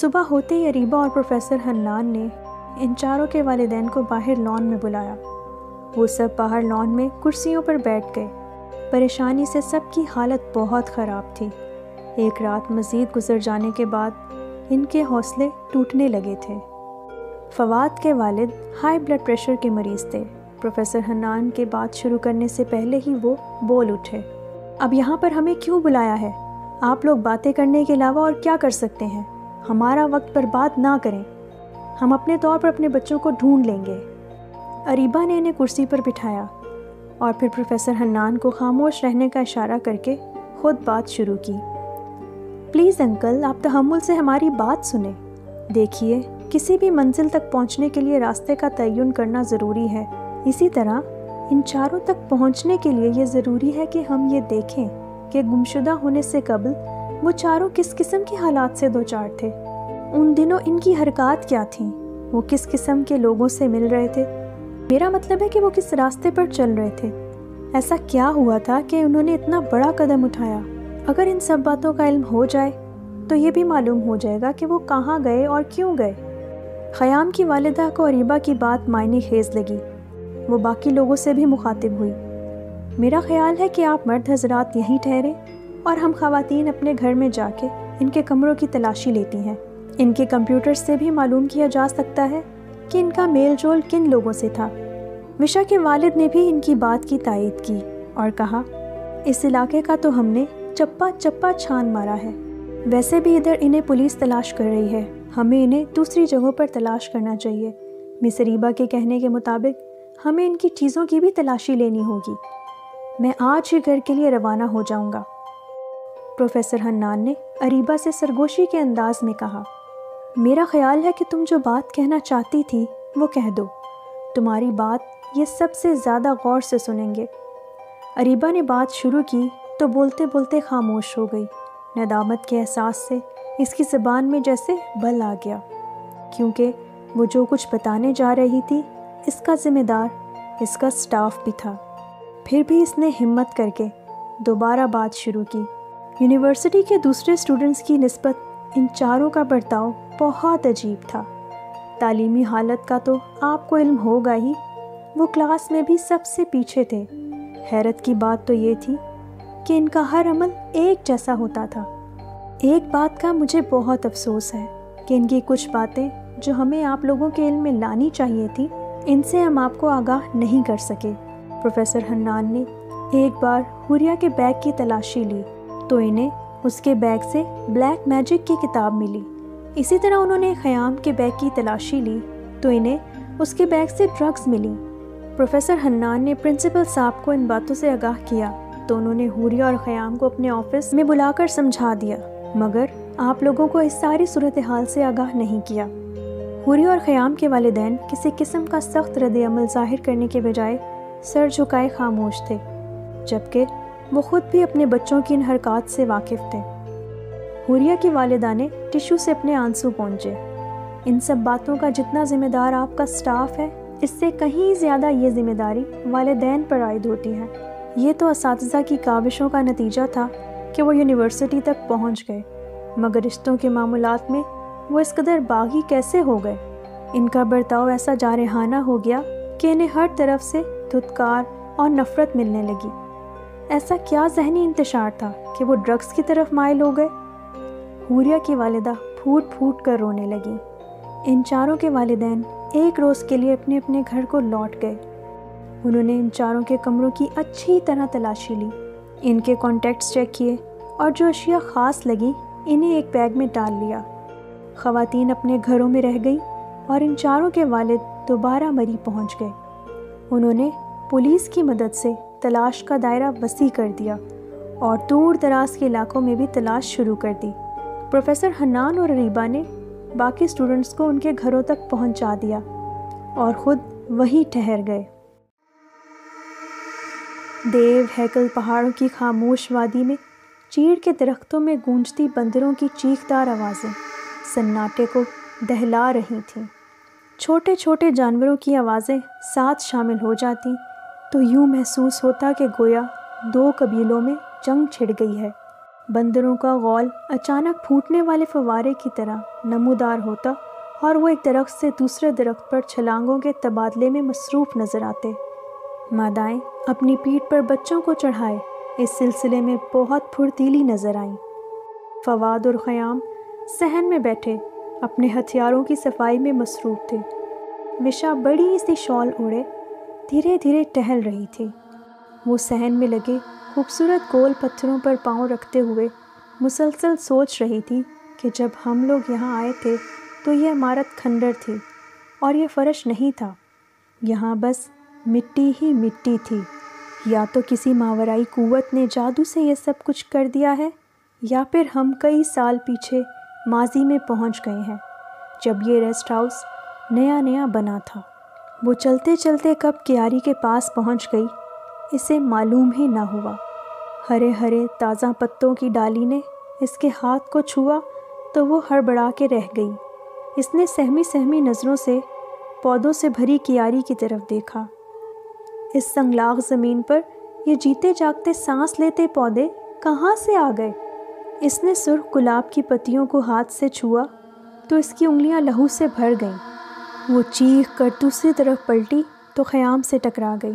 صبح ہوتے ہی اریبہ اور پروفیسر حنان نے ان چاروں کے والدین کو باہر لان میں بلایا۔ وہ سب باہر لان میں کرسیوں پر بیٹھ گئے۔ پریشانی سے سب کی حالت بہت خراب تھی۔ ایک رات مزید گزر جانے کے بعد ان کے حوصلے ٹوٹنے لگے تھے۔ فواد کے والد ہائی بلڈ پریشر کے مریض تھے۔ پروفیسر حنان کے بات شروع کرنے سے پہلے ہی وہ بول اٹھے، اب یہاں پر ہمیں کیوں بلایا ہے؟ آپ لوگ باتیں کرنے کے علاوہ اور کیا کر سکتے ہیں؟ ہمارا وقت برباد نہ کریں، ہم اپنے طور پر اپنے بچوں کو ڈھونڈ لیں گے۔ اریبہ نے انہیں کرسی پر بٹھایا اور پھر پروفیسر حنان کو خاموش رہنے کا اشارہ کر کے خود بات شروع کی۔ پلیز انکل، آپ تحمل سے ہماری بات سنیں۔ دیکھیے، کسی بھی منزل تک پہنچنے کے لیے راستے کا تعین کرنا ضروری ہے۔ اسی طرح ان چاروں تک پہنچنے کے لیے یہ ضروری ہے کہ ہم یہ دیکھیں کہ گمشدہ ہونے سے قبل وہ چاروں کس قسم کے حالات سے دوچار تھے۔ ان دنوں ان کی حرکات کیا تھیں؟ وہ کس قسم کے لوگوں سے مل رہے تھے؟ میرا مطلب ہے کہ وہ کس راستے پر چل رہے تھے؟ ایسا کیا ہوا تھا کہ انہوں نے اتنا بڑا قدم اٹھایا؟ اگر ان سب باتوں کا علم ہو جائے تو یہ بھی معلوم ہو جائے گا کہ وہ کہاں گئے اور کیوں گئے۔ خیام کی والدہ کو اریبہ کی بات معنی خیز لگی۔ وہ باقی لوگوں سے بھی مخاطب ہوئی۔ میرا خیال ہے کہ آپ مرد حضرات یہیں ٹھہریں اور ہم خواتین اپنے گھر میں جا کے ان کے کمروں کی تلاشی لیتی ہیں۔ ان کے کمپیوٹر سے بھی معلوم کیا جا سکتا ہے کہ ان کا میل جول کن لوگوں سے تھا۔ وشا کے والد نے بھی ان کی بات کی تائید کی اور کہا، اس علاقے کا تو ہم نے چپا چپا چھان مارا ہے۔ ویسے بھی ادھر انہیں پولیس تلاش کر رہی ہے، ہمیں انہیں دوسری جگہوں پر تلاش کرنا چاہیے۔ مس اریبہ کے کہنے کے مطابق ہمیں ان کی چیزوں کی بھی تلاشی لینی ہوگی۔ میں آج ہی گھر کے لیے روانہ ہو جاؤں گا۔ پروفیسر حنان نے اریبہ سے سرگوشی کے انداز میں کہا، میرا خیال ہے کہ تم جو بات کہنا چاہتی تھی وہ کہہ دو، تمہاری بات یہ سب سے زیادہ غور سے سنیں گے۔ اریبہ نے بات شروع کی تو بولتے بولتے خاموش ہو گئی۔ ندامت کے احساس سے اس کی زبان میں جیسے بل آ گیا، کیونکہ وہ جو کچھ بتانے جا رہی تھی اس کا ذمہ دار اس کا سٹاف بھی تھا۔ پھر بھی اس نے ہمت کر کے دوبارہ بات شروع کی۔ یونیورسٹی کے دوسرے اسٹوڈنٹس کی نسبت ان چاروں کا برتاؤ بہت عجیب تھا۔ تعلیمی حالت کا تو آپ کو علم ہوگا ہی، وہ کلاس میں بھی سب سے پیچھے تھے۔ حیرت کی بات تو یہ تھی کہ ان کا ہر عمل ایک جیسا ہوتا تھا۔ ایک بات کا مجھے بہت افسوس ہے کہ ان کی کچھ باتیں جو ہمیں آپ لوگوں کے علم میں لانی چاہیے تھی، ان سے ہم آپ کو آگاہ نہیں کر سکے۔ پروفیسر حنان نے ایک بار حوریہ کے بیگ کی تلاشی لی تو انہیں اس کے بیگ سے بلیک میجک کی کتاب ملی۔ اسی طرح انہوں نے خیام کے بیگ کی تلاشی لی تو انہیں اس کے بیگ سے ڈرگز ملی۔ پروفیسر حنان نے پرنسپل صاحب کو ان باتوں سے آگاہ کیا تو انہوں نے حوریہ اور خیام کو اپنے آفس میں بلا کر سمجھا دیا، مگر آپ لوگوں کو اس ساری صورتحال سے آگاہ نہیں کیا۔ حوریہ اور خیام کے والدین کسی قسم کا سخت رد عمل ظاہر کرنے کے بجائے سر جھکائے خاموش تھے، جبکہ وہ خود بھی اپنے بچوں کی ان حرکات سے واقف تھے۔ حوریہ کی والدہ نے ٹشو سے اپنے آنسو پونچھے۔ ان سب باتوں کا جتنا ذمہ دار آپ کا سٹاف ہے، اس سے کہیں زیادہ یہ ذمہ داری والدین پر عائد ہوتی ہے۔ یہ تو اساتذہ کی کاوشوں کا نتیجہ تھا کہ وہ یونیورسٹی تک پہنچ گئے، مگر رشتوں کے معاملات میں وہ اس قدر باغی کیسے ہو گئے؟ ان کا برتاؤ ایسا جارحانہ ہو گیا کہ انہیں ہر طرف سے دھتکار اور نفرت ملنے لگی۔ ایسا کیا ذہنی انتشار تھا کہ وہ ڈرگز کی طرف مائل ہو گئے؟ حوریہ کی والدہ پھوٹ پھوٹ کر رونے لگی۔ ان چاروں کے والدین ایک روز کے لیے اپنے اپنے گھر کو لوٹ گئے۔ انہوں نے ان چاروں کے کمروں کی اچھی طرح تلاشی لی، ان کے کانٹیکٹس چیک کیے اور جو اشیاء خاص لگیں انہیں ایک بیگ میں ڈال لیا۔ خواتین اپنے گھروں میں رہ گئیں اور ان چاروں کے والد دوبارہ مری پہنچ گئے۔ انہوں نے پولیس کی مدد سے تلاش کا دائرہ وسیع کر دیا اور دور دراز کے علاقوں میں بھی تلاش شروع کر دی۔ پروفیسر حنان اور اریبہ نے باقی اسٹوڈنٹس کو ان کے گھروں تک پہنچا دیا اور خود وہیں ٹھہر گئے۔ دیو ہیکل پہاڑوں کی خاموش وادی میں چیڑ کے درختوں میں گونجتی بندروں کی چیخدار آوازیں سناٹے کو دہلا رہی تھیں۔ چھوٹے چھوٹے جانوروں کی آوازیں ساتھ شامل ہو جاتی تو یوں محسوس ہوتا کہ گویا دو قبیلوں میں جنگ چھڑ گئی ہے۔ بندروں کا غول اچانک پھوٹنے والے فوارے کی طرح نمودار ہوتا اور وہ ایک درخت سے دوسرے درخت پر چھلانگوں کے تبادلے میں مصروف نظر آتے۔ مادائیں اپنی پیٹھ پر بچوں کو چڑھائے اس سلسلے میں بہت پھرتیلی نظر آئیں۔ فواد اور خیام صحن میں بیٹھے اپنے ہتھیاروں کی صفائی میں مصروف تھے۔ وشا بڑی سی شال اوڑھے دھیرے دھیرے ٹہل رہی تھی۔ وہ صحن میں لگے خوبصورت گول پتھروں پر پاؤں رکھتے ہوئے مسلسل سوچ رہی تھی کہ جب ہم لوگ یہاں آئے تھے تو یہ عمارت کھنڈر تھی اور یہ فرش نہیں تھا، یہاں بس مٹی ہی مٹی تھی۔ یا تو کسی ماورائی قوت نے جادو سے یہ سب کچھ کر دیا ہے، یا پھر ہم کئی سال پیچھے ماضی میں پہنچ گئے ہیں جب یہ ریسٹ ہاؤس نیا نیا بنا تھا۔ وہ چلتے چلتے کب کیاری کے پاس پہنچ گئی اسے معلوم ہی نہ ہوا۔ ہرے ہرے تازہ پتوں کی ڈالی نے اس کے ہاتھ کو چھوا تو وہ ہڑبڑا کے رہ گئی۔ اس نے سہمی سہمی نظروں سے پودوں سے بھری کیاری کی طرف دیکھا۔ اس سنگلاخ زمین پر یہ جیتے جاگتے سانس لیتے پودے کہاں سے آ گئے؟ اس نے سرخ گلاب کی پتیوں کو ہاتھ سے چھوا تو اس کی انگلیاں لہو سے بھر گئیں۔ وہ چیخ کر دوسری طرف پلٹی تو خیام سے ٹکرا گئی۔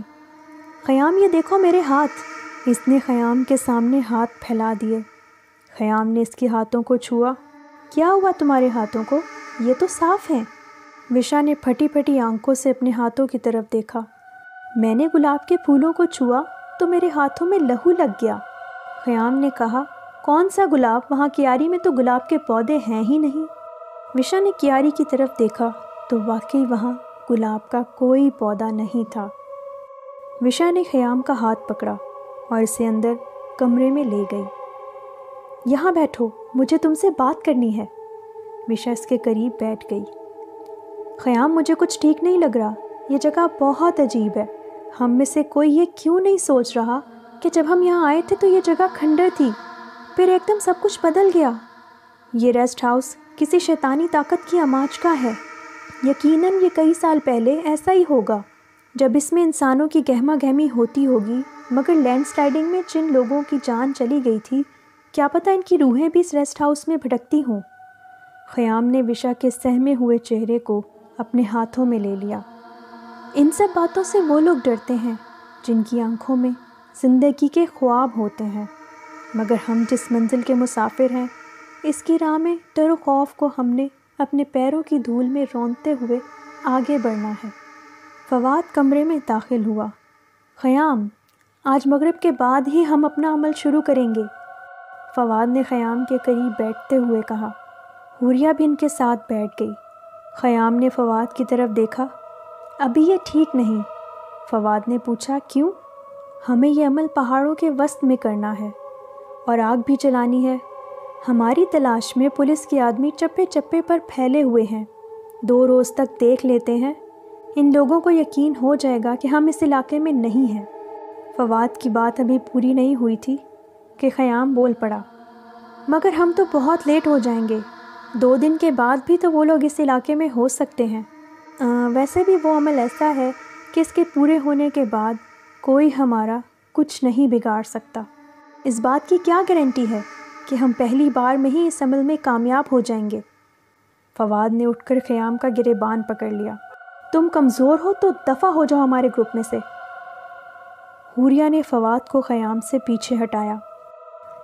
خیام، یہ دیکھو میرے ہاتھ۔ اس نے خیام کے سامنے ہاتھ پھیلا دیے۔ خیام نے اس کے ہاتھوں کو چھوا۔ کیا ہوا تمہارے ہاتھوں کو؟ یہ تو صاف ہیں۔ وشا نے پھٹی پھٹی آنکھوں سے اپنے ہاتھوں کی طرف دیکھا۔ میں نے گلاب کے پھولوں کو چھوا تو میرے ہاتھوں میں لہو لگ گیا۔ خیام نے کہا، کون سا گلاب؟ وہاں کیاری میں تو گلاب کے پودے ہیں ہی نہیں۔ وشا نے کیاری کی طرف دیکھا تو واقعی وہاں گلاب کا کوئی پودا نہیں تھا۔ وشا نے خیام کا ہاتھ پکڑا اور اسے اندر کمرے میں لے گئی۔ یہاں بیٹھو، مجھے تم سے بات کرنی ہے۔ وشا اس کے قریب بیٹھ گئی۔ خیام، مجھے کچھ ٹھیک نہیں لگ رہا، یہ جگہ بہت عجیب ہے۔ ہم میں سے کوئی یہ کیوں نہیں سوچ رہا کہ جب ہم یہاں آئے تھے تو یہ جگہ کھنڈر تھی، پھر ایک دم سب کچھ بدل گیا۔ یہ ریسٹ ہاؤس کسی شیطانی طاقت کی آماج کا ہے۔ یقیناً یہ کئی سال پہلے ایسا ہی ہوگا جب اس میں انسانوں کی گہما گہمی ہوتی ہوگی، مگر لینڈ سلائڈنگ میں جن لوگوں کی جان چلی گئی تھی، کیا پتہ ان کی روحیں بھی اس ریسٹ ہاؤس میں بھٹکتی ہوں۔ خیام نے وشا کے سہمے ہوئے چہرے کو اپنے ہاتھوں میں لے لیا۔ ان سب باتوں سے وہ لوگ ڈرتے ہیں جن کی آنکھوں میں زندگی کے خواب ہوتے ہیں، مگر ہم جس منزل کے مسافر ہیں، اس کی راہ میں ڈر و خوف کو ہم نے اپنے پیروں کی دھول میں روندتے ہوئے آگے بڑھنا ہے۔ فواد کمرے میں داخل ہوا۔ خیام، آج مغرب کے بعد ہی ہم اپنا عمل شروع کریں گے، فواد نے خیام کے قریب بیٹھتے ہوئے کہا۔ حوریہ بھی ان کے ساتھ بیٹھ گئی۔ خیام نے فواد کی طرف دیکھا۔ ابھی یہ ٹھیک نہیں، فواد نے پوچھا، کیوں؟ ہمیں یہ عمل پہاڑوں کے وسط میں کرنا ہے اور آگ بھی جلانی ہے۔ ہماری تلاش میں پولیس کے آدمی چپے چپے پر پھیلے ہوئے ہیں، 2 روز تک دیکھ لیتے ہیں، ان لوگوں کو یقین ہو جائے گا کہ ہم اس علاقے میں نہیں ہیں۔ فواد کی بات ابھی پوری نہیں ہوئی تھی کہ خیام بول پڑا، مگر ہم تو بہت لیٹ ہو جائیں گے، 2 دن کے بعد بھی تو وہ لوگ اس علاقے میں ہو سکتے ہیں۔ ویسے بھی وہ عمل ایسا ہے کہ اس کے پورے ہونے کے بعد کوئی ہمارا کچھ نہیں بگاڑ سکتا۔ اس بات کی کیا گارنٹی ہے کہ ہم پہلی بار میں ہی اس عمل میں کامیاب ہو جائیں گے؟ فواد نے اٹھ کر خیام کا گریبان پکڑ لیا۔ تم کمزور ہو تو دفع ہو جاؤ ہمارے گروپ میں سے۔ حوریہ نے فواد کو خیام سے پیچھے ہٹایا۔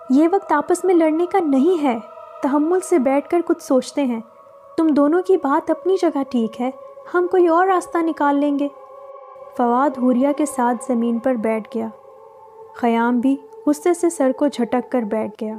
یہ وقت آپس میں لڑنے کا نہیں ہے، تحمل سے بیٹھ کر کچھ سوچتے ہیں۔ تم دونوں کی بات اپنی جگہ ٹھیک ہے، ہم کوئی اور راستہ نکال لیں گے۔ فواد حوریہ کے ساتھ زمین پر بیٹھ گیا۔ خیام بھی غصے سے سر کو جھٹک کر بیٹھ گیا۔